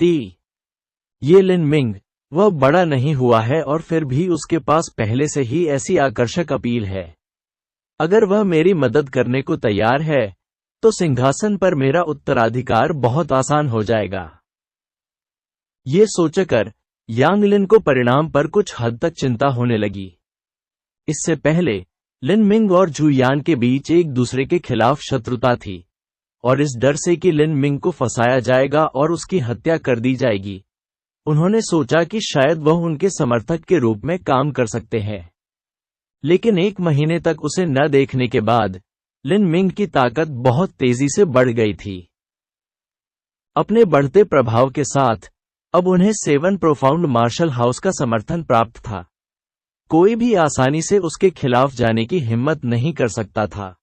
ये लिन मिंग, वह बड़ा नहीं हुआ है और फिर भी उसके पास पहले से ही ऐसी आकर्षक अपील है। अगर वह मेरी मदद करने को तैयार है तो सिंहासन पर मेरा उत्तराधिकार बहुत आसान हो जाएगा। ये सोचकर यांग लिन को परिणाम पर कुछ हद तक चिंता होने लगी। इससे पहले लिन मिंग और जू यान के बीच एक दूसरे के खिलाफ शत्रुता थी, और इस डर से कि लिन मिंग को फंसाया जाएगा और उसकी हत्या कर दी जाएगी, उन्होंने सोचा कि शायद वह उनके समर्थक के रूप में काम कर सकते हैं। लेकिन 1 महीने तक उसे न देखने के बाद लिन मिंग की ताकत बहुत तेजी से बढ़ गई थी। अपने बढ़ते प्रभाव के साथ अब उन्हें 7 प्रोफाउंड मार्शल हाउस का समर्थन प्राप्त था। कोई भी आसानी से उसके खिलाफ जाने की हिम्मत नहीं कर सकता था।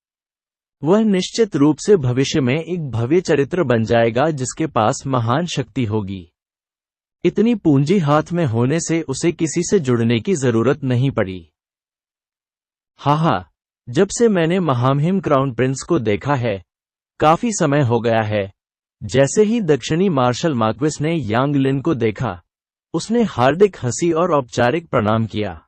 वह निश्चित रूप से भविष्य में एक भव्य चरित्र बन जाएगा जिसके पास महान शक्ति होगी। इतनी पूंजी हाथ में होने से उसे किसी से जुड़ने की जरूरत नहीं पड़ी। हाँ, जब से मैंने महामहिम क्राउन प्रिंस को देखा है, काफी समय हो गया है। जैसे ही दक्षिणी मार्शल मार्क्वेस ने यांग लिन को देखा, उसने हार्दिक हंसी और औपचारिक प्रणाम किया।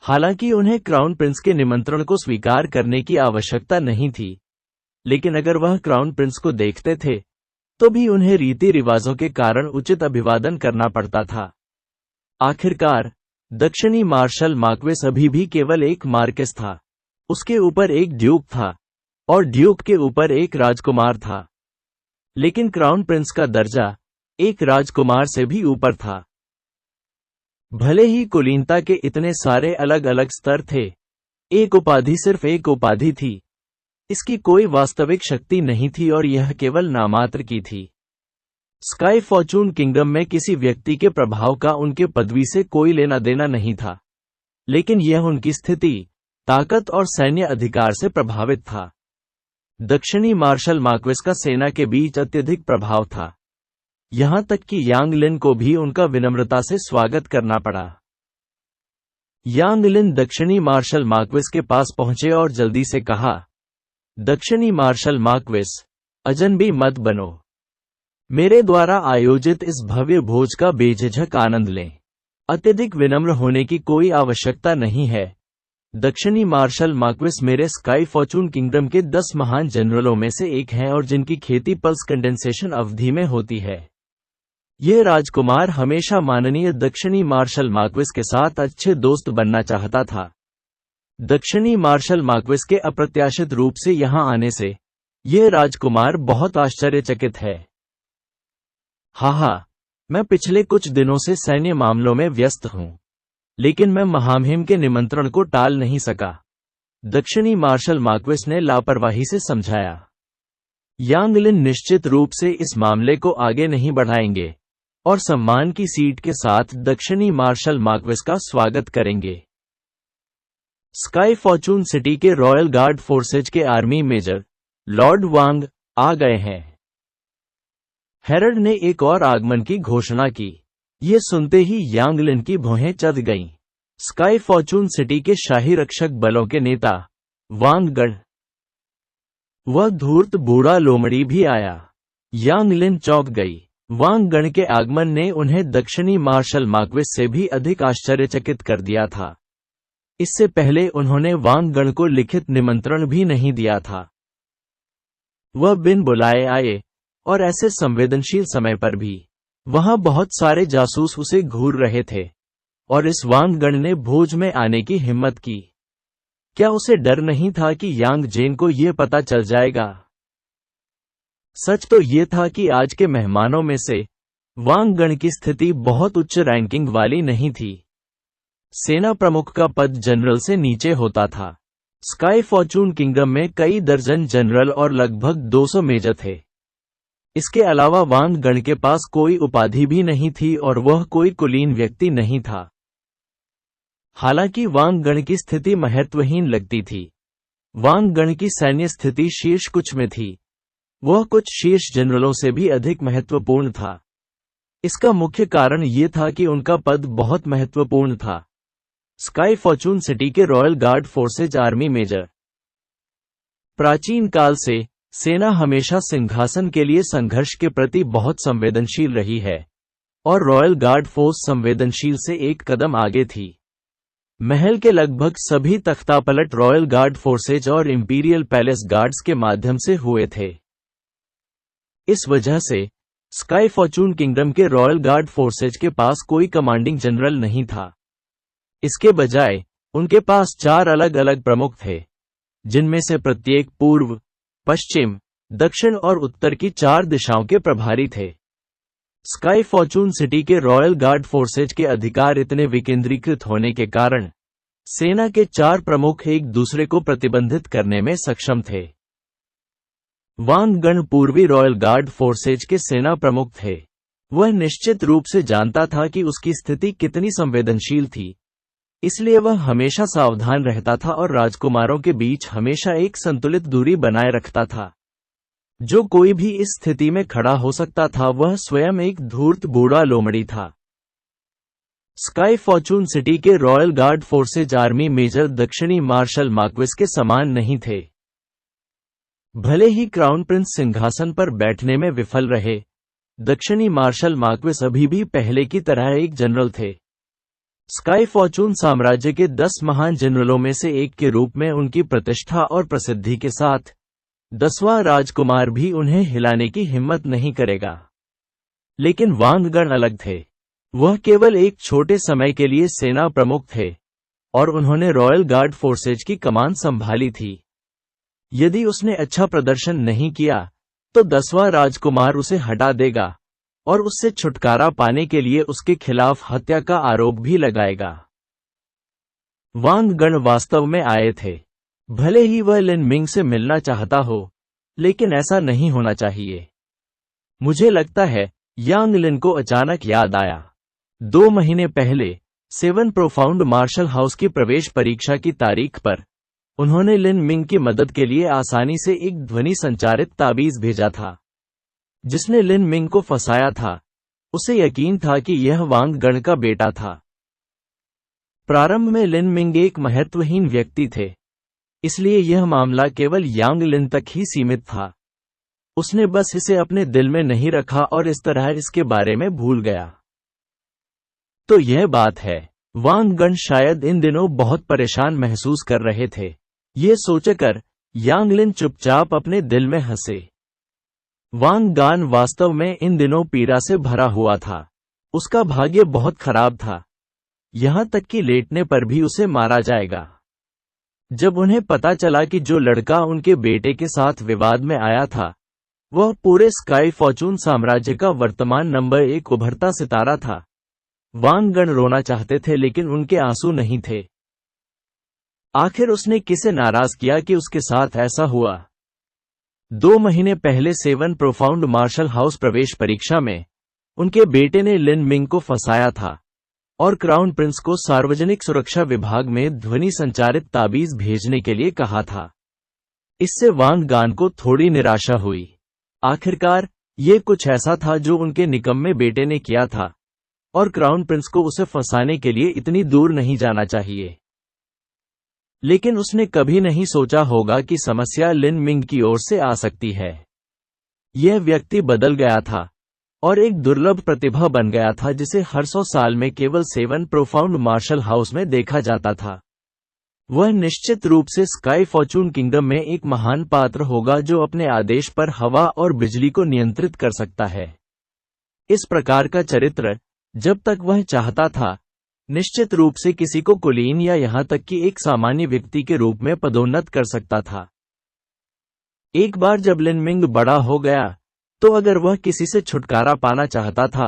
हालांकि उन्हें क्राउन प्रिंस के निमंत्रण को स्वीकार करने की आवश्यकता नहीं थी, लेकिन अगर वह क्राउन प्रिंस को देखते थे तो भी उन्हें रीति रिवाजों के कारण उचित अभिवादन करना पड़ता था। आखिरकार दक्षिणी मार्शल मार्क्वेस अभी भी केवल एक मार्केस था, उसके ऊपर एक ड्यूक था और ड्यूक के ऊपर एक राजकुमार था। लेकिन क्राउन प्रिंस का दर्जा एक राजकुमार से भी ऊपर था। भले ही कुलीनता के इतने सारे अलग अलग स्तर थे, एक उपाधि सिर्फ एक उपाधि थी। इसकी कोई वास्तविक शक्ति नहीं थी और यह केवल नामात्र की थी। स्काई फॉर्चून किंगडम में किसी व्यक्ति के प्रभाव का उनके पदवी से कोई लेना देना नहीं था, लेकिन यह उनकी स्थिति, ताकत और सैन्य अधिकार से प्रभावित था। दक्षिणी मार्शल मार्क्वेस का सेना के बीच अत्यधिक प्रभाव था, यहां तक कि यांग लिन को भी उनका विनम्रता से स्वागत करना पड़ा। यांग लिन दक्षिणी मार्शल मार्क्वेस के पास पहुंचे और जल्दी से कहा, दक्षिणी मार्शल मार्क्वेस, अजनबी मत बनो। मेरे द्वारा आयोजित इस भव्य भोज का बेझिझक आनंद लें। अत्यधिक विनम्र होने की कोई आवश्यकता नहीं है। दक्षिणी मार्शल मार्क्वेस मेरे स्काई फॉर्चून किंगडम के 10 महान जनरलों में से एक हैं और जिनकी खेती पल्स कंडेंसेशन अवधि में होती है। यह राजकुमार हमेशा माननीय दक्षिणी मार्शल मार्क्वेस के साथ अच्छे दोस्त बनना चाहता था। दक्षिणी मार्शल मार्क्वेस के अप्रत्याशित रूप से यहां आने से यह राजकुमार बहुत आश्चर्यचकित है। हाँ, मैं पिछले कुछ दिनों से सैन्य मामलों में व्यस्त हूं, लेकिन मैं महामहिम के निमंत्रण को टाल नहीं सका, दक्षिणी मार्शल मार्क्वेस ने लापरवाही से समझाया। यांग लिन निश्चित रूप से इस मामले को आगे नहीं बढ़ाएंगे और सम्मान की सीट के साथ दक्षिणी मार्शल मार्क्वेस का स्वागत करेंगे। स्काई फॉर्चून सिटी के रॉयल गार्ड फोर्सेज के आर्मी मेजर लॉर्ड वांग आ गए हैं। हेरल्ड ने एक और आगमन की घोषणा की। ये सुनते ही यांग लिन की भौहें चढ़ गईं। स्काई फॉर्चून सिटी के शाही रक्षक बलों के नेता वांग गढ़, वह धूर्त बूढ़ा लोमड़ी भी आया। यांग लिन चौंक गई। वांग गण के आगमन ने उन्हें दक्षिणी मार्शल मार्क्वेस से भी अधिक आश्चर्यचकित कर दिया था। इससे पहले उन्होंने वांग गण को लिखित निमंत्रण भी नहीं दिया था। वह बिन बुलाए आए और ऐसे संवेदनशील समय पर भी। वहां बहुत सारे जासूस उसे घूर रहे थे और इस वांग गण ने भोज में आने की हिम्मत की। क्या उसे डर नहीं था कि यांग जेन को यह पता चल जाएगा? सच तो यह था कि आज के मेहमानों में से वांग गण की स्थिति बहुत उच्च रैंकिंग वाली नहीं थी। सेना प्रमुख का पद जनरल से नीचे होता था। स्काई फॉर्चून किंगडम में कई दर्जन जनरल और लगभग 200 मेजर थे। इसके अलावा वांग गण के पास कोई उपाधि भी नहीं थी और वह कोई कुलीन व्यक्ति नहीं था। हालांकि वांग गण की स्थिति महत्वहीन लगती थी। वांग गण की सैन्य स्थिति शीर्ष कुछ में थी। वह कुछ शीर्ष जनरलों से भी अधिक महत्वपूर्ण था। इसका मुख्य कारण यह था कि उनका पद बहुत महत्वपूर्ण था। स्काई फॉर्चून सिटी के royal guard forces army major. प्राचीन काल से सेना हमेशा सिंहासन के लिए संघर्ष के प्रति बहुत संवेदनशील रही है, और रॉयल गार्ड फोर्स संवेदनशील से एक कदम आगे थी। महल के लगभग सभी तख्तापलट रॉयल गार्ड फोर्सेज और इंपीरियल पैलेस गार्ड्स के माध्यम से हुए थे। इस वजह से स्काई फॉर्चून किंगडम के रॉयल गार्ड फोर्सेज के पास कोई कमांडिंग जनरल नहीं था। इसके बजाय उनके पास 4 अलग अलग प्रमुख थे, जिनमें से प्रत्येक पूर्व, पश्चिम, दक्षिण और उत्तर की 4 दिशाओं के प्रभारी थे। स्काई फॉर्चून सिटी के रॉयल गार्ड फोर्सेज के अधिकार इतने विकेंद्रीकृत होने के कारण सेना के 4 प्रमुख एक दूसरे को प्रतिबंधित करने में सक्षम थे। वांग गण पूर्वी रॉयल गार्ड फोर्सेज के सेना प्रमुख थे। वह निश्चित रूप से जानता था कि उसकी स्थिति कितनी संवेदनशील थी, इसलिए वह हमेशा सावधान रहता था और राजकुमारों के बीच हमेशा एक संतुलित दूरी बनाए रखता था। जो कोई भी इस स्थिति में खड़ा हो सकता था वह स्वयं एक धूर्त बूढ़ा लोमड़ी था। स्काई फॉर्चून सिटी के royal guard forces army major दक्षिणी मार्शल मार्क्विस के समान नहीं थे। भले ही क्राउन प्रिंस सिंहासन पर बैठने में विफल रहे, दक्षिणी मार्शल मार्क्विस अभी भी पहले की तरह एक जनरल थे। स्काई फॉर्चून साम्राज्य के 10 महान जनरलों में से एक के रूप में उनकी प्रतिष्ठा और प्रसिद्धि के साथ 10वां राजकुमार भी उन्हें हिलाने की हिम्मत नहीं करेगा। लेकिन वांगगण अलग थे। वह केवल एक छोटे समय के लिए सेना प्रमुख थे और उन्होंने रॉयल गार्ड फोर्सेज की कमान संभाली थी। यदि उसने अच्छा प्रदर्शन नहीं किया तो 10वां राजकुमार उसे हटा देगा और उससे छुटकारा पाने के लिए उसके खिलाफ हत्या का आरोप भी लगाएगा। वांगगण वास्तव में आए थे। भले ही वह लिन मिंग से मिलना चाहता हो, लेकिन ऐसा नहीं होना चाहिए। मुझे लगता है यांग लिन को अचानक याद आया। 2 महीने पहले 7 प्रोफाउंड मार्शल हाउस की प्रवेश परीक्षा की तारीख पर उन्होंने लिन मिंग की मदद के लिए आसानी से एक ध्वनि संचारित ताबीज भेजा था, जिसने लिन मिंग को फंसाया था। उसे यकीन था कि यह वांगगण का बेटा था। प्रारंभ में लिन मिंग एक महत्वहीन व्यक्ति थे, इसलिए यह मामला केवल यांग लिन तक ही सीमित था। उसने बस इसे अपने दिल में नहीं रखा और इस तरह इसके बारे में भूल गया। तो यह बात है, वांगगण शायद इन दिनों बहुत परेशान महसूस कर रहे थे। ये सोचकर यांग लिन चुपचाप अपने दिल में हंसे। वांगगान वास्तव में इन दिनों पीड़ा से भरा हुआ था। उसका भाग्य बहुत खराब था, यहां तक कि लेटने पर भी उसे मारा जाएगा। जब उन्हें पता चला कि जो लड़का उनके बेटे के साथ विवाद में आया था वह पूरे स्काई फॉर्चून साम्राज्य का वर्तमान नंबर 1 उभरता सितारा था, वांगगण रोना चाहते थे लेकिन उनके आंसू नहीं थे। आखिर उसने किसे नाराज किया कि उसके साथ ऐसा हुआ? 2 महीने पहले 7 प्रोफाउंड मार्शल हाउस प्रवेश परीक्षा में उनके बेटे ने लिन मिंग को फंसाया था और क्राउन प्रिंस को सार्वजनिक सुरक्षा विभाग में ध्वनि संचारित ताबीज भेजने के लिए कहा था। इससे वांगगान को थोड़ी निराशा हुई। आखिरकार ये कुछ ऐसा था जो उनके निकम्मे बेटे ने किया था और क्राउन प्रिंस को उसे फंसाने के लिए इतनी दूर नहीं जाना चाहिए। लेकिन उसने कभी नहीं सोचा होगा कि समस्या लिन मिंग की ओर से आ सकती है। यह व्यक्ति बदल गया था और एक दुर्लभ प्रतिभा बन गया था जिसे हर 100 साल में केवल 7 प्रोफाउंड मार्शल हाउस में देखा जाता था। वह निश्चित रूप से स्काई फॉर्चून किंगडम में एक महान पात्र होगा जो अपने आदेश पर हवा और बिजली को नियंत्रित कर सकता है। इस प्रकार का चरित्र, जब तक वह चाहता था, निश्चित रूप से किसी को कुलीन या यहां तक कि एक सामान्य व्यक्ति के रूप में पदोन्नत कर सकता था। एक बार जब लिन मिंग बड़ा हो गया तो अगर वह किसी से छुटकारा पाना चाहता था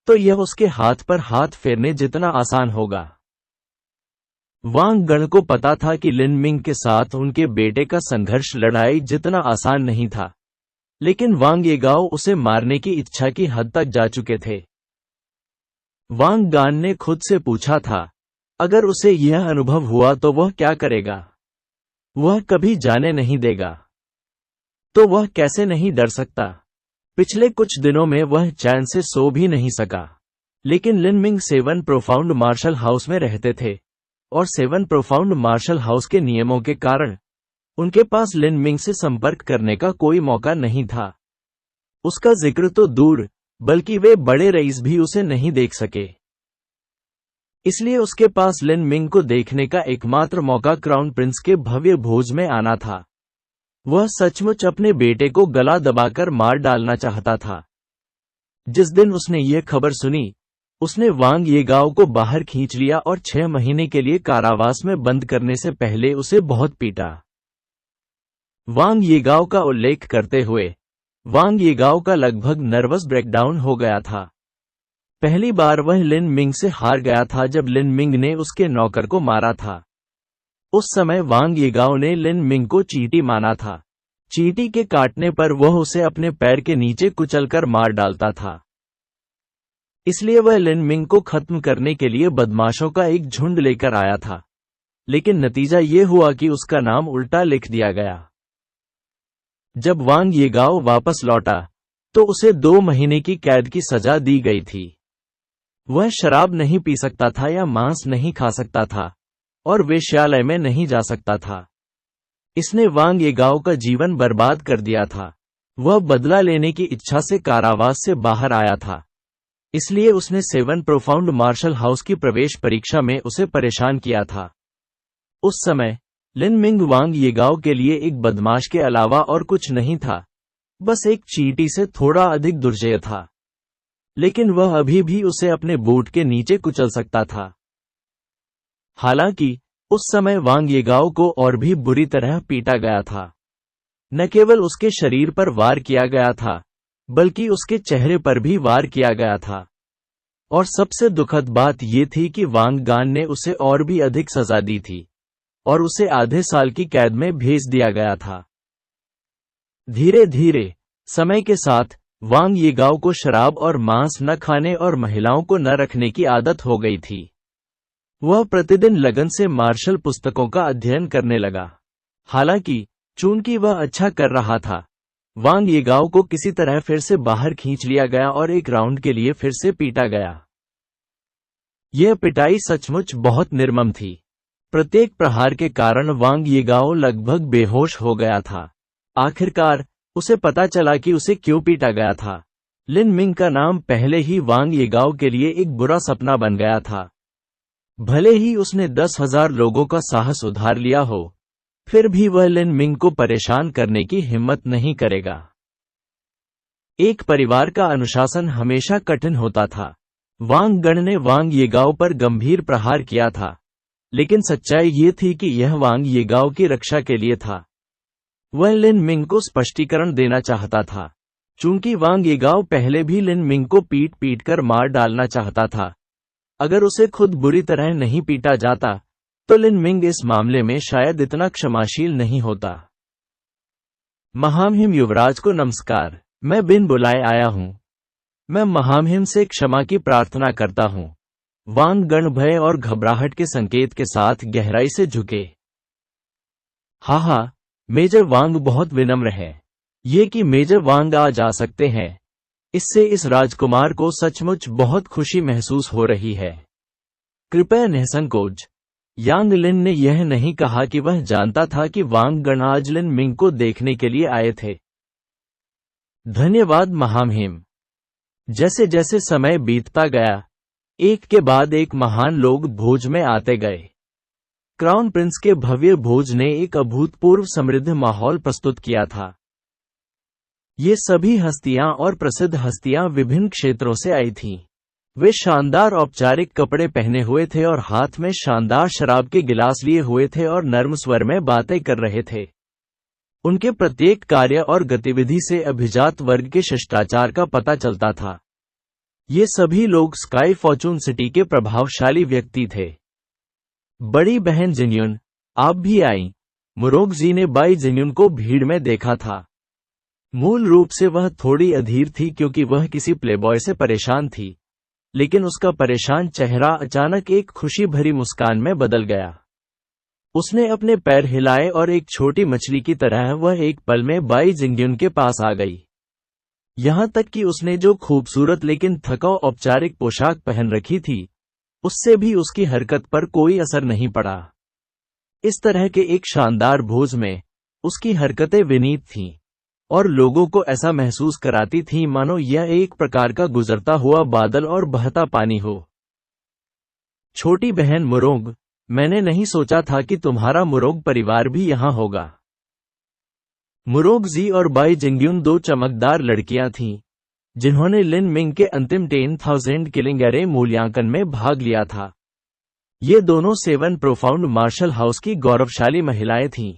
तो यह उसके हाथ पर हाथ फेरने जितना आसान होगा। वांगगण को पता था कि लिन मिंग के साथ उनके बेटे का संघर्ष लड़ाई जितना आसान नहीं था, लेकिन वांग येगाओ उसे मारने की इच्छा की हद तक जा चुके थे। वांगगान ने खुद से पूछा था, अगर उसे यह अनुभव हुआ तो वह क्या करेगा? वह कभी जाने नहीं देगा। तो वह कैसे नहीं डर सकता? पिछले कुछ दिनों में वह चैन से सो भी नहीं सका। लेकिन लिन मिंग 7 प्रोफाउंड मार्शल हाउस में रहते थे और 7 प्रोफाउंड मार्शल हाउस के नियमों के कारण उनके पास लिन मिंग से संपर्क करने का कोई मौका नहीं था। उसका जिक्र तो दूर, बल्कि वे बड़े रईस भी उसे नहीं देख सके। इसलिए उसके पास लिन मिंग को देखने का एकमात्र मौका क्राउन प्रिंस के भव्य भोज में आना था। वह सचमुच अपने बेटे को गला दबाकर मार डालना चाहता था। जिस दिन उसने ये खबर सुनी, उसने वांग येगाओ को बाहर खींच लिया और 6 महीने के लिए कारावास में बंद करने से पहले उसे बहुत पीटा। वांग येगाओ का उल्लेख करते हुए, वांग येगाओ का लगभग नर्वस ब्रेकडाउन हो गया था। पहली बार वह लिन मिंग से हार गया था जब लिन मिंग ने उसके नौकर को मारा था। उस समय वांग येगाओ ने लिन मिंग को चींटी माना था। चींटी के काटने पर वह उसे अपने पैर के नीचे कुचलकर मार डालता था। इसलिए वह लिन मिंग को खत्म करने के लिए बदमाशों का एक झुंड लेकर आया था, लेकिन नतीजा ये हुआ कि उसका नाम उल्टा लिख दिया गया। जब वांग येगाओ वापस लौटा, तो उसे 2 महीने की कैद की सजा दी गई थी। वह शराब नहीं पी सकता था या मांस नहीं खा सकता था, और वेश्यालय में नहीं जा सकता था। इसने वांग येगाओ का जीवन बर्बाद कर दिया था। वह बदला लेने की इच्छा से कारावास से बाहर आया था, इसलिए उसने 7 प्रोफाउंड मार्शल हाउस की प्रवेश परीक्षा में उसे परेशान किया था। उस समय लिन मिंग वांग येगाओ के लिए एक बदमाश के अलावा और कुछ नहीं था, बस एक चींटी से थोड़ा अधिक दुर्जय था। लेकिन वह अभी भी उसे अपने बूट के नीचे कुचल सकता था। हालांकि उस समय वांग येगाओ को और भी बुरी तरह पीटा गया था। न केवल उसके शरीर पर वार किया गया था, बल्कि उसके चेहरे पर भी वार किया गया था। और सबसे दुखद बात यह थी कि वांग गान ने उसे और भी अधिक सजा दी थी, और उसे आधे साल की कैद में भेज दिया गया था। धीरे धीरे समय के साथ वांग येगाओ को शराब और मांस न खाने और महिलाओं को न रखने की आदत हो गई थी। वह प्रतिदिन लगन से मार्शल पुस्तकों का अध्ययन करने लगा। हालांकि चूंकि वह अच्छा कर रहा था, वांग येगाओ को किसी तरह फिर से बाहर खींच लिया गया और एक राउंड के लिए फिर से पीटा गया। यह पिटाई सचमुच बहुत निर्मम थी। प्रत्येक प्रहार के कारण वांग येगाओ लगभग बेहोश हो गया था। आखिरकार उसे पता चला कि उसे क्यों पीटा गया था। लिन मिंग का नाम पहले ही वांग येगाओ के लिए एक बुरा सपना बन गया था। भले ही उसने 10,000 लोगों का साहस उधार लिया हो, फिर भी वह लिन मिंग को परेशान करने की हिम्मत नहीं करेगा। एक परिवार का अनुशासन हमेशा कठिन होता था। वांग गण ने वांग येगाओ पर गंभीर प्रहार किया था, लेकिन सच्चाई ये थी कि यह वांग येगाओ की रक्षा के लिए था। वह लिन मिंग को स्पष्टीकरण देना चाहता था। चूंकि वांग येगाओ पहले भी लिन मिंग को पीट पीट कर मार डालना चाहता था, अगर उसे खुद बुरी तरह नहीं पीटा जाता, तो लिन मिंग इस मामले में शायद इतना क्षमाशील नहीं होता। महामहिम युवराज को नमस्कार। मैं बिन बुलाए आया हूं। मैं महामहिम से क्षमा की प्रार्थना करता हूं। वांग गण भय और घबराहट के संकेत के साथ गहराई से झुके। हाँ, मेजर वांग बहुत विनम्र है। ये कि मेजर वांग आ जा सकते हैं, इससे इस राजकुमार को सचमुच बहुत खुशी महसूस हो रही है। कृपया निसंकोच। यांग लिन ने यह नहीं कहा कि वह जानता था कि वांग गण आज लिन मिंग को देखने के लिए आए थे। धन्यवाद महामहिम। जैसे जैसे समय बीतता गया, एक के बाद एक महान लोग भोज में आते गए। क्राउन प्रिंस के भव्य भोज ने एक अभूतपूर्व समृद्ध माहौल प्रस्तुत किया था। ये सभी हस्तियां और प्रसिद्ध हस्तियां विभिन्न क्षेत्रों से आई थीं। वे शानदार औपचारिक कपड़े पहने हुए थे और हाथ में शानदार शराब के गिलास लिए हुए थे और नर्म स्वर में बातें कर रहे थे। उनके प्रत्येक कार्य और गतिविधि से अभिजात वर्ग के शिष्टाचार का पता चलता था। ये सभी लोग स्काई फॉर्चून सिटी के प्रभावशाली व्यक्ति थे। बड़ी बहन जिन्युन, आप भी आईं। मुरोगजी ने बाई जिन्युन को भीड़ में देखा था। मूल रूप से वह थोड़ी अधीर थी क्योंकि वह किसी प्लेबॉय से परेशान थी, लेकिन उसका परेशान चेहरा अचानक एक खुशी भरी मुस्कान में बदल गया। उसने अपने पैर हिलाए और एक छोटी मछली की तरह वह एक पल में बाई जिंग्युन के पास आ गई। यहां तक कि उसने जो खूबसूरत लेकिन थकाऊ औपचारिक पोशाक पहन रखी थी, उससे भी उसकी हरकत पर कोई असर नहीं पड़ा। इस तरह के एक शानदार भोज में उसकी हरकतें विनीत थीं और लोगों को ऐसा महसूस कराती थीं मानो यह एक प्रकार का गुजरता हुआ बादल और बहता पानी हो। छोटी बहन मुरोंग, मैंने नहीं सोचा था कि तुम्हारा मुरोंग परिवार भी यहाँ होगा। मुरोंग जी और बाई जिंग्युन दो चमकदार लड़कियां थीं जिन्होंने लिन मिंग के अंतिम 10,000 किलिंग एरे मूल्यांकन में भाग लिया था। ये दोनों 7 प्रोफाउंड मार्शल हाउस की गौरवशाली महिलाएं थीं।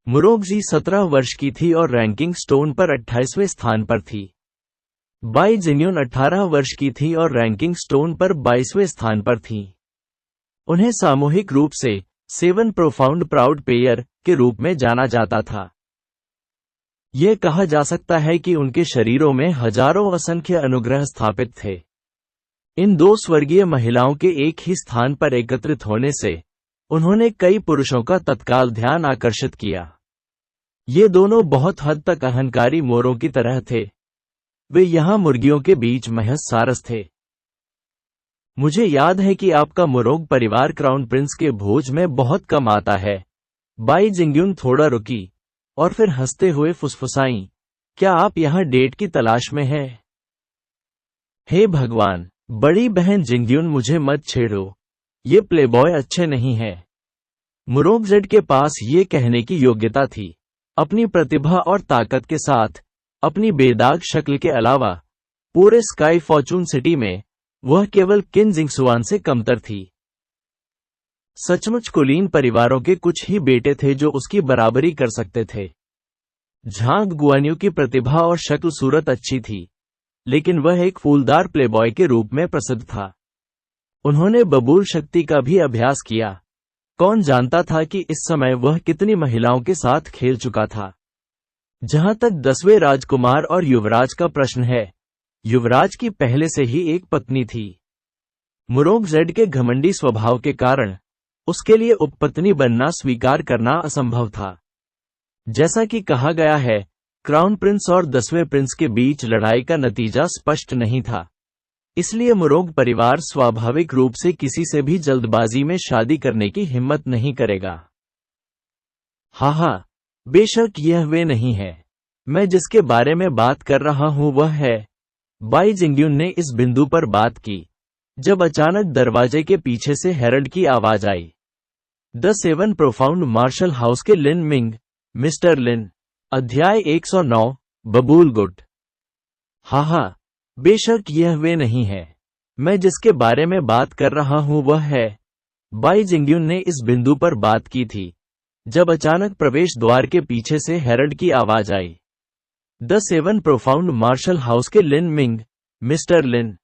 मुरोंग जी 17 वर्ष की थी और रैंकिंग स्टोन पर 28वें स्थान पर थी। बाई जिंग्युन 18 वर्ष की थी और रैंकिंग स्टोन पर 22वें स्थान पर थीं। उन्हें सामूहिक रूप से 7 प्रोफाउंड प्राउड पेयर के रूप में जाना जाता था। यह कहा जा सकता है कि उनके शरीरों में हजारों असंख्य अनुग्रह स्थापित थे। इन दो स्वर्गीय महिलाओं के एक ही स्थान पर एकत्रित होने से उन्होंने कई पुरुषों का तत्काल ध्यान आकर्षित किया। ये दोनों बहुत हद तक अहंकारी मोरों की तरह थे। वे यहाँ मुर्गियों के बीच महज सारस थे। मुझे याद है कि आपका मुरोंग परिवार क्राउन प्रिंस के भोज में बहुत कम आता है। बाई जिंग्युन थोड़ा रुकी और फिर हंसते हुए फुसफुसाईं, क्या आप यहाँ डेट की तलाश में हैं? हे भगवान, बड़ी बहन जिंग्युन मुझे मत छेड़ो, ये प्लेबॉय अच्छे नहीं हैं। मुरोंग जेड के पास ये कहने की योग्यता थी। अपनी प्रतिभा और ताकत के साथ, अपनी बेदाग शक्ल के अलावा, पूरे स्काई फॉर्चून सिटी में, वह केवल किन जिंगसुआन से कमतर थी। सचमुच कुलीन परिवारों के कुछ ही बेटे थे जो उसकी बराबरी कर सकते थे। झांग गुआन्यू की प्रतिभा और शक्ल सूरत अच्छी थी, लेकिन वह एक फूलदार प्लेबॉय के रूप में प्रसिद्ध था। उन्होंने बबूल शक्ति का भी अभ्यास किया। कौन जानता था कि इस समय वह कितनी महिलाओं के साथ खेल चुका था। जहां तक 10वें राजकुमार और युवराज का प्रश्न है, युवराज की पहले से ही एक पत्नी थी। मुरोंग जेड के घमंडी स्वभाव के कारण उसके लिए उपपत्नी बनना स्वीकार करना असंभव था। जैसा कि कहा गया है, क्राउन प्रिंस और 10वें प्रिंस के बीच लड़ाई का नतीजा स्पष्ट नहीं था, इसलिए मुरोंग परिवार स्वाभाविक रूप से किसी से भी जल्दबाजी में शादी करने की हिम्मत नहीं करेगा। हाँ, बेशक यह वे नहीं है। मैं जिसके बारे में बात कर रहा हूं वह है। बाई जिंग्युन ने इस बिंदु पर बात की जब अचानक दरवाजे के पीछे से हेरल्ड की आवाज आई। द 7 प्रोफाउंड मार्शल हाउस के लिन मिंग, मिस्टर लिन। अध्याय 109, बबूल गुट। हाँ, बेशक यह वे नहीं है। मैं जिसके बारे में बात कर रहा हूं वह है। बाई जिंग्युन ने इस बिंदु पर बात की थी जब अचानक प्रवेश द्वार के पीछे से हेरल्ड की आवाज आई। द 7 प्रोफाउंड मार्शल हाउस के लिन मिंग, मिस्टर लिन।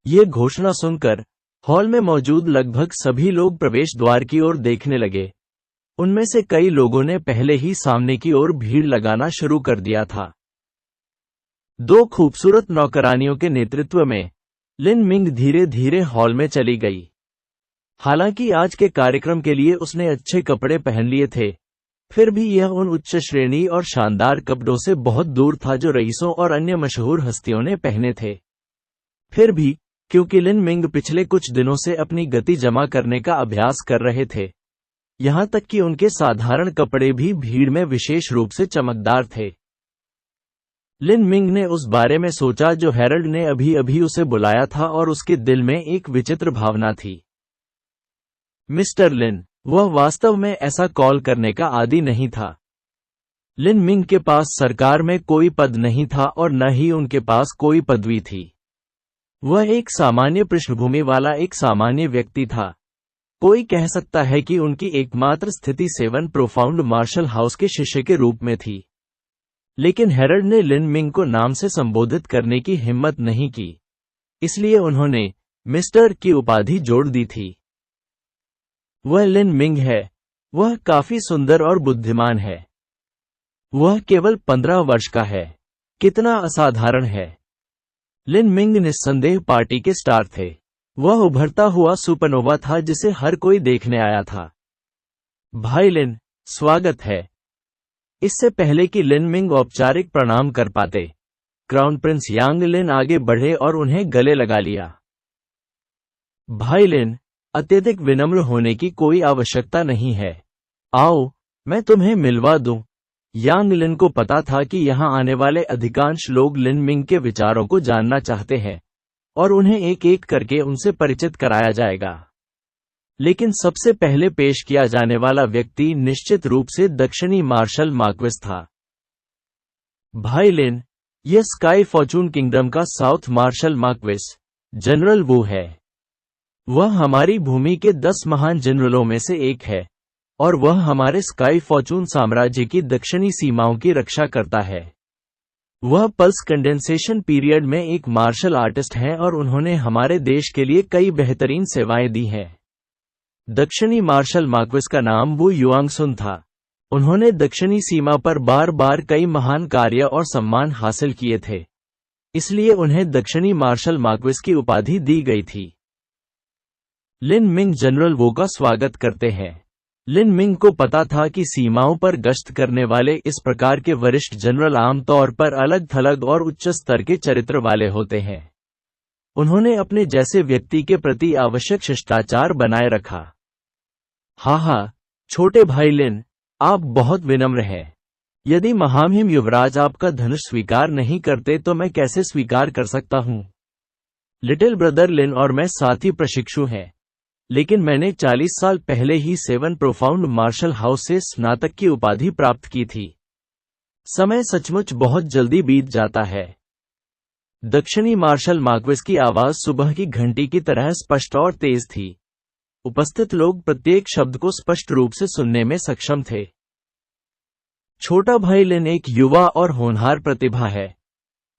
ये घोषणा सुनकर हॉल में मौजूद लगभग सभी लोग प्रवेश द्वार की ओर देखने लगे। उनमें से कई लोगों ने पहले ही सामने की ओर भीड़ लगाना शुरू कर दिया था। दो खूबसूरत नौकरानियों के नेतृत्व में लिन मिंग धीरे धीरे हॉल में चली गई। हालांकि आज के कार्यक्रम के लिए उसने अच्छे कपड़े पहन लिए थे, फिर भी यह उन उच्च श्रेणी और शानदार कपड़ों से बहुत दूर था जो रईसों और अन्य मशहूर हस्तियों ने पहने थे। फिर भी, क्योंकि लिन मिंग पिछले कुछ दिनों से अपनी गति जमा करने का अभ्यास कर रहे थे, यहां तक कि उनके साधारण कपड़े भी भीड़ में विशेष रूप से चमकदार थे। लिन मिंग ने उस बारे में सोचा जो हेरल्ड ने अभी अभी उसे बुलाया था और उसके दिल में एक विचित्र भावना थी। मिस्टर लिन, वह वास्तव में ऐसा कॉल करने का आदी नहीं था। लिन मिंग के पास सरकार में कोई पद नहीं था और न ही उनके पास कोई पदवी थी। वह एक सामान्य पृष्ठभूमि वाला एक सामान्य व्यक्ति था। कोई कह सकता है कि उनकी एकमात्र स्थिति 7 प्रोफाउंड मार्शल हाउस के शिष्य के रूप में थी। लेकिन हेरल्ड ने लिन मिंग को नाम से संबोधित करने की हिम्मत नहीं की, इसलिए उन्होंने मिस्टर की उपाधि जोड़ दी थी। वह लिन मिंग है। वह काफी सुंदर और बुद्धिमान है। वह केवल 15 वर्ष का है। कितना असाधारण है। लिन मिंग निस्संदेह पार्टी के स्टार थे। वह उभरता हुआ सुपरनोवा था जिसे हर कोई देखने आया था। भाई लिन, स्वागत है। इससे पहले कि लिन मिंग औपचारिक प्रणाम कर पाते, क्राउन प्रिंस यांग लिन आगे बढ़े और उन्हें गले लगा लिया। भाई लिन, अत्यधिक विनम्र होने की कोई आवश्यकता नहीं है। आओ, मैं तुम्हें मिलवा दूं। यांग लिन को पता था कि यहाँ आने वाले अधिकांश लोग लिन मिंग के विचारों को जानना चाहते हैं और उन्हें एक एक करके उनसे परिचित कराया जाएगा। लेकिन सबसे पहले पेश किया जाने वाला व्यक्ति निश्चित रूप से दक्षिणी मार्शल मार्क्वेस था। भाई लिन, यह स्काई फॉर्चून किंगडम का साउथ मार्शल मार्क्वेस जनरल वू है। वह हमारी भूमि के 10 महान जनरलों में से एक है और वह हमारे स्काई फॉर्चून साम्राज्य की दक्षिणी सीमाओं की रक्षा करता है। वह पल्स कंडेंसेशन पीरियड में एक मार्शल आर्टिस्ट हैं और उन्होंने हमारे देश के लिए कई बेहतरीन सेवाएं दी हैं। दक्षिणी मार्शल मार्क्वेस का नाम वू युआंगसुन था। उन्होंने दक्षिणी सीमा पर बार बार कई महान कार्य और सम्मान हासिल किए थे, इसलिए उन्हें दक्षिणी मार्शल मार्क्वेस की उपाधि दी गई थी। लिन मिंग जनरल वो का स्वागत करते हैं। लिन मिंग को पता था कि सीमाओं पर गश्त करने वाले इस प्रकार के वरिष्ठ जनरल आमतौर पर अलग थलग और उच्च स्तर के चरित्र वाले होते हैं। उन्होंने अपने जैसे व्यक्ति के प्रति आवश्यक शिष्टाचार बनाए रखा। हाँ, छोटे भाई लिन, आप बहुत विनम्र हैं। यदि महामहिम युवराज आपका धनुष स्वीकार नहीं करते तो मैं कैसे स्वीकार कर सकता हूँ। लिटिल ब्रदर लिन और मैं साथ ही प्रशिक्षु हैं, लेकिन मैंने 40 साल पहले ही 7 प्रोफाउंड मार्शल हाउस से स्नातक की उपाधि प्राप्त की थी। समय सचमुच बहुत जल्दी बीत जाता है। दक्षिणी मार्शल मार्क्वेस की आवाज सुबह की घंटी की तरह स्पष्ट और तेज थी। उपस्थित लोग प्रत्येक शब्द को स्पष्ट रूप से सुनने में सक्षम थे। छोटा भाई लिन एक युवा और होनहार प्रतिभा है।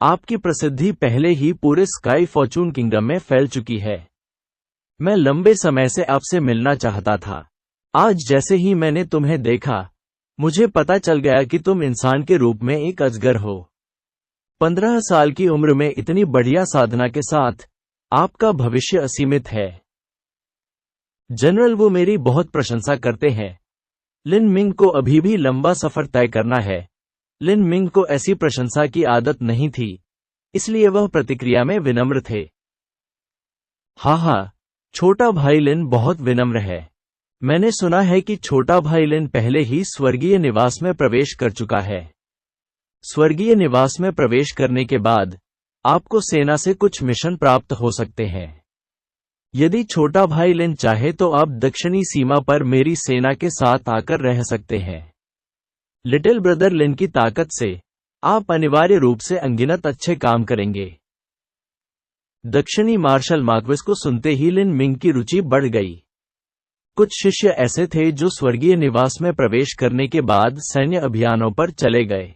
आपकी प्रसिद्धि पहले ही पूरे स्काई फॉर्चून किंगडम में फैल चुकी है। मैं लंबे समय से आपसे मिलना चाहता था। आज जैसे ही मैंने तुम्हें देखा, मुझे पता चल गया कि तुम इंसान के रूप में एक अजगर हो। 15 साल की उम्र में इतनी बढ़िया साधना के साथ आपका भविष्य असीमित है। जनरल वो मेरी बहुत प्रशंसा करते हैं। लिन मिंग को अभी भी लंबा सफर तय करना है। लिन मिंग को ऐसी प्रशंसा की आदत नहीं थी, इसलिए वह प्रतिक्रिया में विनम्र थे। हाँ, छोटा भाई लिन बहुत विनम्र है। मैंने सुना है कि छोटा भाई लिन पहले ही स्वर्गीय निवास में प्रवेश कर चुका है। स्वर्गीय निवास में प्रवेश करने के बाद आपको सेना से कुछ मिशन प्राप्त हो सकते हैं। यदि छोटा भाई लिन चाहे तो आप दक्षिणी सीमा पर मेरी सेना के साथ आकर रह सकते हैं। लिटिल ब्रदर लिन की ताकत से आप अनिवार्य रूप से अनगिनत अच्छे काम करेंगे। दक्षिणी मार्शल मार्क्वेस को सुनते ही लिन मिंग की रुचि बढ़ गई। कुछ शिष्य ऐसे थे जो स्वर्गीय निवास में प्रवेश करने के बाद सैन्य अभियानों पर चले गए।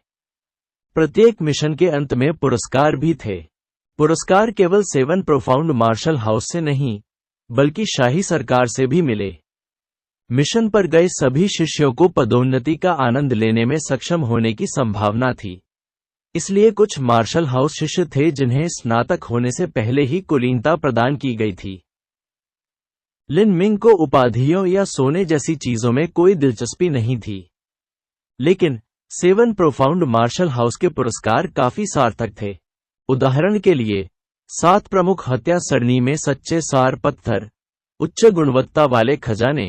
प्रत्येक मिशन के अंत में पुरस्कार भी थे। पुरस्कार केवल 7 प्रोफाउंड मार्शल हाउस से नहीं, बल्कि शाही सरकार से भी मिले। मिशन पर गए सभी शिष्यों को पदोन्नति का आनंद लेने में सक्षम होने की संभावना थी, इसलिए कुछ मार्शल हाउस शिष्य थे जिन्हें स्नातक होने से पहले ही कुलीनता प्रदान की गई थी। लिन मिंग को उपाधियों या सोने जैसी चीजों में कोई दिलचस्पी नहीं थी, लेकिन 7 प्रोफाउंड मार्शल हाउस के पुरस्कार काफी सार्थक थे। उदाहरण के लिए 7 प्रमुख हत्या सरणी में सच्चे सार पत्थर, उच्च गुणवत्ता वाले खजाने,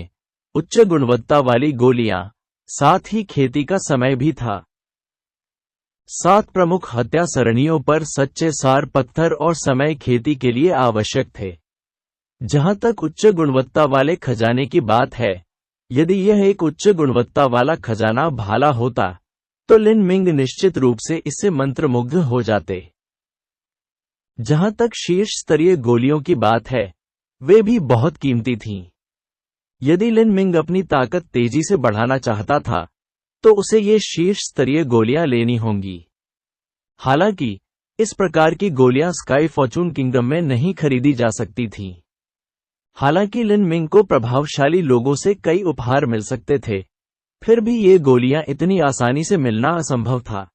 उच्च गुणवत्ता वाली गोलियां, साथ ही खेती का समय भी था। 7 प्रमुख हत्या सरणियों पर सच्चे सार पत्थर और समय खेती के लिए आवश्यक थे। जहां तक उच्च गुणवत्ता वाले खजाने की बात है, यदि यह एक उच्च गुणवत्ता वाला खजाना भाला होता तो लिन मिंग निश्चित रूप से इससे मंत्रमुग्ध हो जाते। जहां तक शीर्ष स्तरीय गोलियों की बात है, वे भी बहुत कीमती थीं। यदि लिन मिंग अपनी ताकत तेजी से बढ़ाना चाहता था तो उसे ये शीर्ष स्तरीय गोलियां लेनी होंगी। हालांकि इस प्रकार की गोलियां स्काई फॉर्चून किंगडम में नहीं खरीदी जा सकती थीं। हालांकि लिन मिंग को प्रभावशाली लोगों से कई उपहार मिल सकते थे, फिर भी ये गोलियां इतनी आसानी से मिलना असंभव था।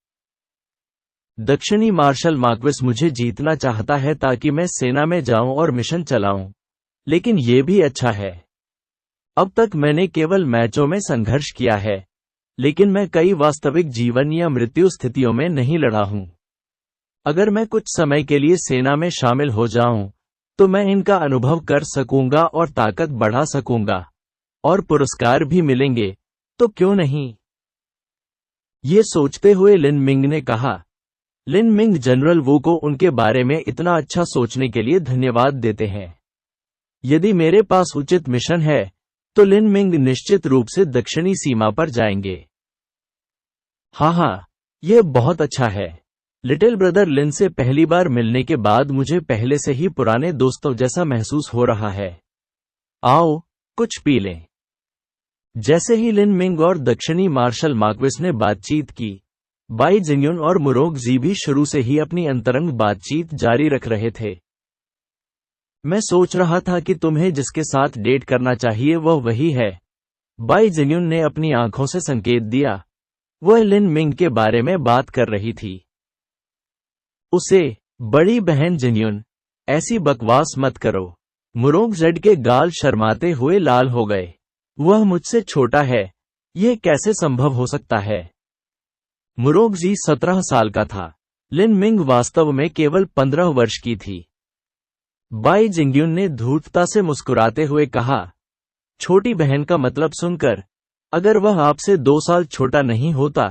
दक्षिणी मार्शल मार्क्वेस मुझे जीतना चाहता है ताकि मैं सेना में जाऊं और मिशन चलाऊं, लेकिन ये भी अच्छा है। अब तक मैंने केवल मैचों में संघर्ष किया है, लेकिन मैं कई वास्तविक जीवन या मृत्यु स्थितियों में नहीं लड़ा हूं। अगर मैं कुछ समय के लिए सेना में शामिल हो जाऊं, तो मैं इनका अनुभव कर सकूंगा और ताकत बढ़ा सकूंगा, और पुरस्कार भी मिलेंगे, तो क्यों नहीं। ये सोचते हुए लिन मिंग ने कहा। लिन मिंग जनरल वू को उनके बारे में इतना अच्छा सोचने के लिए धन्यवाद देते हैं। यदि मेरे पास उचित मिशन है तो लिन मिंग निश्चित रूप से दक्षिणी सीमा पर जाएंगे। हाँ, यह बहुत अच्छा है। लिटिल ब्रदर लिन से पहली बार मिलने के बाद मुझे पहले से ही पुराने दोस्तों जैसा महसूस हो रहा है। आओ कुछ पी लें। जैसे ही लिन मिंग और दक्षिणी मार्शल मार्क्वेस ने बातचीत की, बाई जिंगयुन और मुरोंग जी भी शुरू से ही अपनी अंतरंग बातचीत जारी रख रहे थे। मैं सोच रहा था कि तुम्हें जिसके साथ डेट करना चाहिए वह वही है, बाई जिंगयुन ने अपनी आंखों से संकेत दिया। वह लिन मिंग के बारे में बात कर रही थी। उसे, बड़ी बहन जिंगयुन, ऐसी बकवास मत करो। मुरोंग जेड के गाल शर्माते हुए लाल हो गए। वह मुझसे छोटा है, यह कैसे संभव हो सकता है? मुरोंग जी 17 साल का था। लिन मिंग वास्तव में केवल 15 वर्ष की थी। बाई जिंगयुन ने धूर्तता से मुस्कुराते हुए कहा, छोटी बहन का मतलब सुनकर, अगर वह आपसे 2 साल छोटा नहीं होता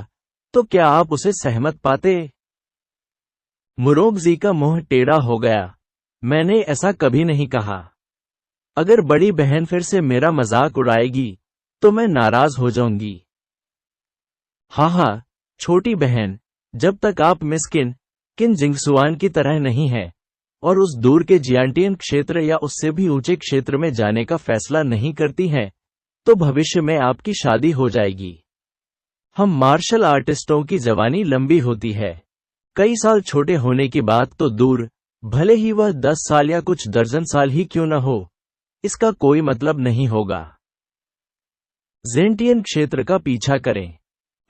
तो क्या आप उसे सहमत पाते? मुरोंग जी का मुंह टेढ़ा हो गया। मैंने ऐसा कभी नहीं कहा। अगर बड़ी बहन फिर से मेरा मजाक उड़ाएगी तो मैं नाराज हो जाऊंगी। हाँ, छोटी बहन, जब तक आप मिस किन जिंगसुआन की तरह नहीं है और उस दूर के जियांटियन क्षेत्र या उससे भी ऊंचे क्षेत्र में जाने का फैसला नहीं करती हैं, तो भविष्य में आपकी शादी हो जाएगी। हम मार्शल आर्टिस्टों की जवानी लंबी होती है। कई साल छोटे होने की बात तो दूर, भले ही वह 10 साल या कुछ दर्जन साल ही क्यों न हो, इसका कोई मतलब नहीं होगा। जेंटियन क्षेत्र का पीछा करें।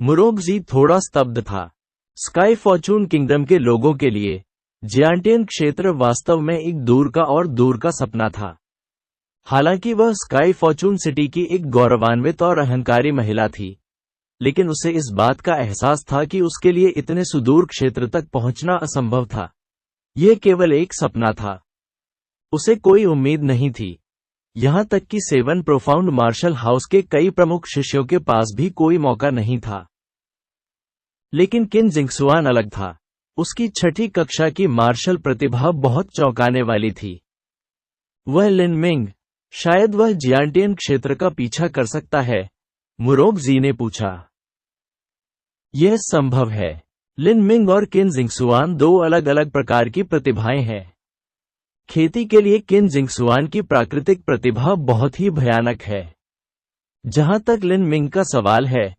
मुरोंग जी थोड़ा स्तब्ध था। स्काई फॉर्चून किंगडम के लोगों के लिए जियांटियन क्षेत्र वास्तव में एक दूर का और दूर का सपना था। हालांकि वह स्काई फॉर्चून सिटी की एक गौरवान्वित और अहंकारी महिला थी, लेकिन उसे इस बात का एहसास था कि उसके लिए इतने सुदूर क्षेत्र तक पहुंचना असंभव था। यह केवल एक सपना था। उसे कोई उम्मीद नहीं थी। यहां तक कि 7 प्रोफाउंड मार्शल हाउस के कई प्रमुख शिष्यों के पास भी कोई मौका नहीं था। लेकिन किन जिंगसुआन अलग था। उसकी 6ठी कक्षा की मार्शल प्रतिभा बहुत चौंकाने वाली थी। वह लिन मिंग, शायद वह जियांटियन क्षेत्र का पीछा कर सकता है? मुरोंग जी ने पूछा। यह संभव है। लिन मिंग और किन जिंगसुआन 2 अलग अलग प्रकार की प्रतिभाएं हैं। खेती के लिए किन जिंगसुआन की प्राकृतिक प्रतिभा बहुत ही भयानक है। जहां तक लिन मिंग का सवाल है,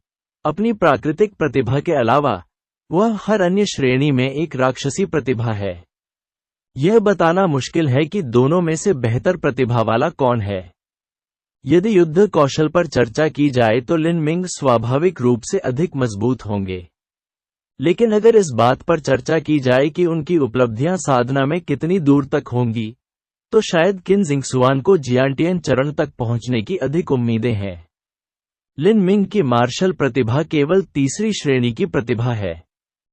अपनी प्राकृतिक प्रतिभा के अलावा वह हर अन्य श्रेणी में एक राक्षसी प्रतिभा है। यह बताना मुश्किल है कि दोनों में से बेहतर प्रतिभा वाला कौन है। यदि युद्ध कौशल पर चर्चा की जाए तो लिन मिंग स्वाभाविक रूप से अधिक मजबूत होंगे। लेकिन अगर इस बात पर चर्चा की जाए कि उनकी उपलब्धियां साधना में कितनी दूर तक होंगी, तो शायद किन जिंगसुआन को जियांटियन चरण तक पहुंचने की अधिक उम्मीदें हैं। लिन मिंग की मार्शल प्रतिभा केवल 3री श्रेणी की प्रतिभा है।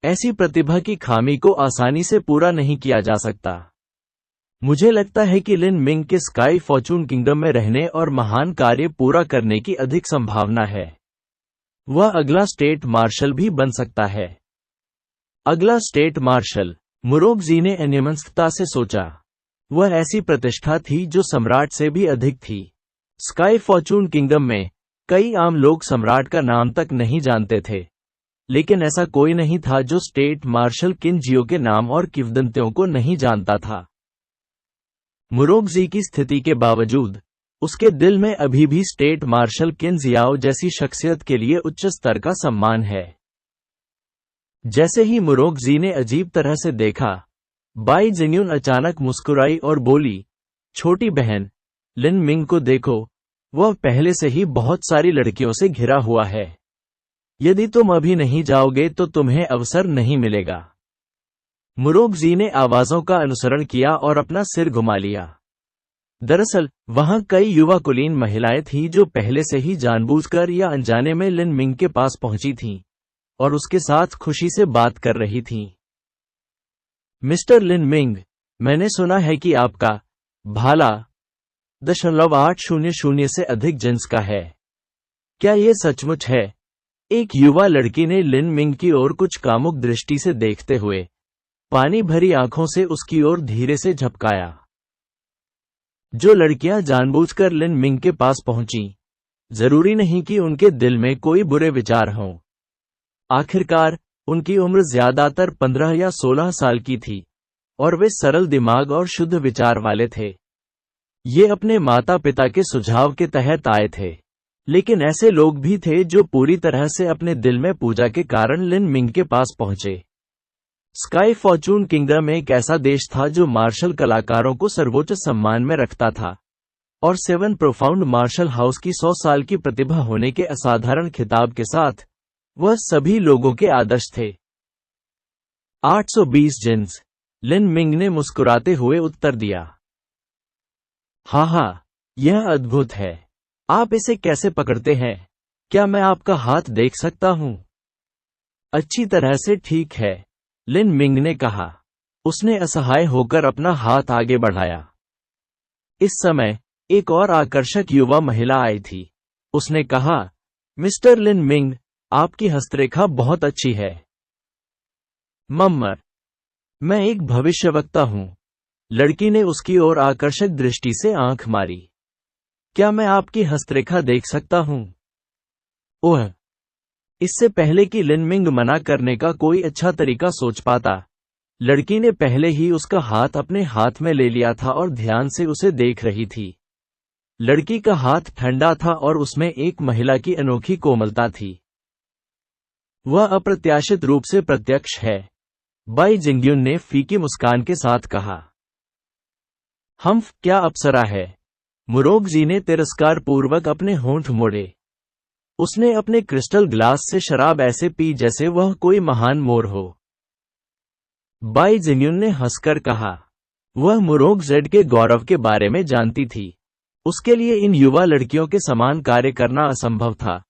ऐसी प्रतिभा की खामी को आसानी से पूरा नहीं किया जा सकता। मुझे लगता है कि लिन मिंग के स्काई फॉर्चून किंगडम में रहने और महान कार्य पूरा करने की अधिक संभावना है। वह अगला स्टेट मार्शल भी बन सकता है। अगला स्टेट मार्शल, मुरोंग जी ने अन्यमनस्कता से सोचा। वह ऐसी प्रतिष्ठा थी जो सम्राट से भी अधिक थी। स्काई फॉर्चून किंगडम में कई आम लोग सम्राट का नाम तक नहीं जानते थे, लेकिन ऐसा कोई नहीं था जो स्टेट मार्शल किन जियो के नाम और किंवदंतियों को नहीं जानता था। मुरोंग जी की स्थिति के बावजूद उसके दिल में अभी भी स्टेट मार्शल किन जियाओ जैसी शख्सियत के लिए उच्च स्तर का सम्मान है। जैसे ही मुरोंग जी ने अजीब तरह से देखा, बाई जिंगयुन अचानक मुस्कुराई और बोली, छोटी बहन, लिन मिंग को देखो, वह पहले से ही बहुत सारी लड़कियों से घिरा हुआ है। यदि तुम अभी नहीं जाओगे तो तुम्हें अवसर नहीं मिलेगा। मुरोंग जी ने आवाजों का अनुसरण किया और अपना सिर घुमा लिया। दरअसल वहां कई युवा कुलीन महिलाएं थीं जो पहले से ही जानबूझकर या अनजाने में लिन मिंग के पास पहुंची थीं और उसके साथ खुशी से बात कर रही थीं। मिस्टर लिन मिंग, मैंने सुना है कि आपका भाला 0.800 से अधिक जिन्स का है। क्या यह सचमुच है? एक युवा लड़की ने लिन मिंग की ओर कुछ कामुक दृष्टि से देखते हुए पानी भरी आंखों से उसकी ओर धीरे से झपकाया। जो लड़कियां जानबूझकर लिन मिंग के पास पहुंची, जरूरी नहीं कि उनके दिल में कोई बुरे विचार हों। आखिरकार उनकी उम्र ज्यादातर 15 या 16 साल की थी और वे सरल दिमाग और शुद्ध विचार वाले थे। ये अपने माता पिता के सुझाव के तहत आए थे, लेकिन ऐसे लोग भी थे जो पूरी तरह से अपने दिल में पूजा के कारण लिन मिंग के पास पहुंचे। स्काई फॉर्चून किंगडम एक ऐसा देश था जो मार्शल कलाकारों को सर्वोच्च सम्मान में रखता था, और 7 प्रोफाउंड मार्शल हाउस की 100 साल की प्रतिभा होने के असाधारण खिताब के साथ वह सभी लोगों के आदर्श थे। 820 जिन्स, लिन मिंग ने मुस्कुराते हुए उत्तर दिया। हाँ, यह अद्भुत है। आप इसे कैसे पकड़ते हैं? क्या मैं आपका हाथ देख सकता हूं? अच्छी तरह से ठीक है, लिन मिंग ने कहा। उसने असहाय होकर अपना हाथ आगे बढ़ाया। इस समय एक और आकर्षक युवा महिला आई थी। उसने कहा, मिस्टर लिन मिंग, आपकी हस्तरेखा बहुत अच्छी है। मम्मर, मैं एक भविष्यवक्ता हूं। लड़की ने उसकी ओर आकर्षक दृष्टि से आंख मारी। क्या मैं आपकी हस्तरेखा देख सकता हूं? ओह! इससे पहले कि लिन मिंग मना करने का कोई अच्छा तरीका सोच पाता, लड़की ने पहले ही उसका हाथ अपने हाथ में ले लिया था और ध्यान से उसे देख रही थी। लड़की का हाथ ठंडा था और उसमें एक महिला की अनोखी कोमलता थी। वह अप्रत्याशित रूप से प्रत्यक्ष है, बाई जिंग्युन ने फीकी मुस्कान के साथ कहा। हम्फ, क्या अप्सरा है? मुरोगजी ने तिरस्कार पूर्वक अपने होंठ मोड़े। उसने अपने क्रिस्टल ग्लास से शराब ऐसे पी जैसे वह कोई महान मोर हो। बाई जिंग्युन ने हंसकर कहा। वह मुरोगजेड के गौरव के बारे में जानती थी। उसके लिए इन युवा लड़कियों के समान कार्य करना असंभव था।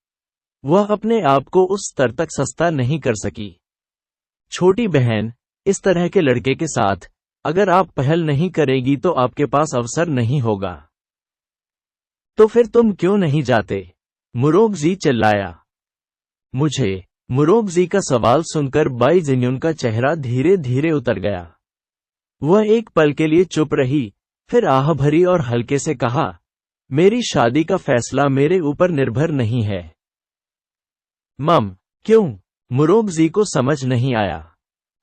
वह अपने आप को उस स्तर तक सस्ता नहीं कर सकी। छोटी बहन, इस तरह के लड़के के साथ अगर आप पहल नहीं करेगी तो आपके पास अवसर नहीं होगा। तो फिर तुम क्यों नहीं जाते? मुरोगजी चिल्लाया। मुरोगजी का सवाल सुनकर बाई जिन्युन का चेहरा धीरे धीरे उतर गया। वह एक पल के लिए चुप रही, फिर आह भरी और हल्के से कहा, मेरी शादी का फैसला मेरे ऊपर निर्भर नहीं है। मम, क्यों? मुरोगजी को समझ नहीं आया।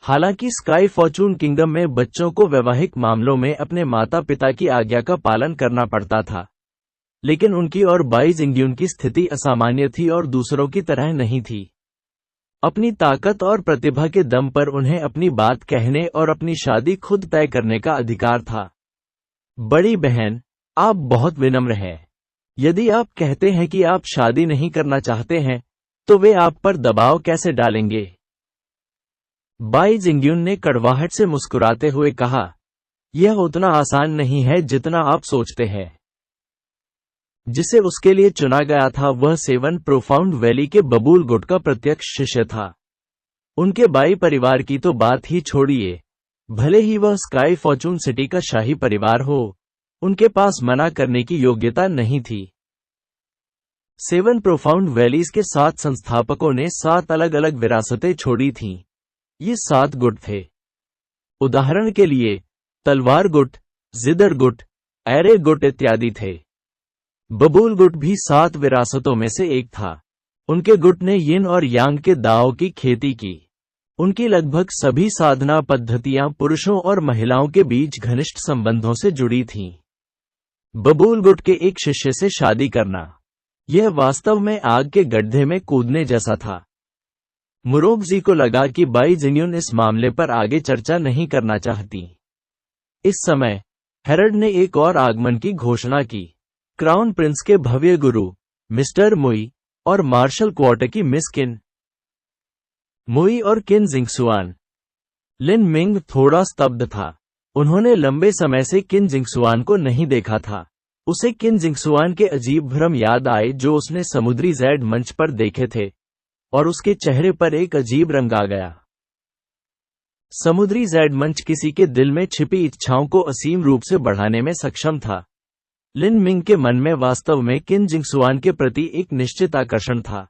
हालांकि स्काई फॉर्चून किंगडम में बच्चों को वैवाहिक मामलों में अपने माता पिता की आज्ञा का पालन करना पड़ता था, लेकिन उनकी और बाई जिंग्युन की स्थिति असामान्य थी और दूसरों की तरह नहीं थी। अपनी ताकत और प्रतिभा के दम पर उन्हें अपनी बात कहने और अपनी शादी खुद तय करने का अधिकार था। बड़ी बहन, आप बहुत विनम्र हैं। यदि आप कहते हैं कि आप शादी नहीं करना चाहते हैं, तो वे आप पर दबाव कैसे डालेंगे? बाई जिंग्युन ने कड़वाहट से मुस्कुराते हुए कहा, यह उतना आसान नहीं है जितना आप सोचते हैं। जिसे उसके लिए चुना गया था वह 7 प्रोफाउंड वैली के बबूल गुट का प्रत्यक्ष शिष्य था। उनके बाई परिवार की तो बात ही छोड़िए, भले ही वह स्काई फॉर्चून सिटी का शाही परिवार हो, उनके पास मना करने की योग्यता नहीं थी। 7 प्रोफाउंड वैलीज के 7 संस्थापकों ने 7 अलग अलग विरासतें छोड़ी थीं। ये 7 गुट थे। उदाहरण के लिए तलवार गुट, जिदर गुट, एरे गुट इत्यादि थे। बबूल गुट भी 7 विरासतों में से एक था। उनके गुट ने यिन और यांग के दाव की खेती की। उनकी लगभग सभी साधना पद्धतियां पुरुषों और महिलाओं के बीच घनिष्ठ संबंधों से जुड़ी थीं। बबूल गुट के एक शिष्य से शादी करना, यह वास्तव में आग के गड्ढे में कूदने जैसा था। मुरोगजी को लगा कि बाई जिन्युन इस मामले पर आगे चर्चा नहीं करना चाहती। इस समय हेरल्ड ने एक और आगमन की घोषणा की। क्राउन प्रिंस के भव्य गुरु मिस्टर मुई और मार्शल क्वार्टर की मिस किन। मुई और किन जिंगसुआन। लिन मिंग थोड़ा स्तब्ध था। उन्होंने लंबे समय से किन जिंगसुआन को नहीं देखा था। उसे किन जिंगसुआन के अजीब भ्रम याद आए जो उसने समुद्री जैड मंच पर देखे थे, और उसके चेहरे पर एक अजीब रंग आ गया। समुद्री जैड मंच किसी के दिल में छिपी इच्छाओं को असीम रूप से बढ़ाने में सक्षम था। लिन मिंग के मन में वास्तव में किन जिंगसुआन के प्रति एक निश्चित आकर्षण था।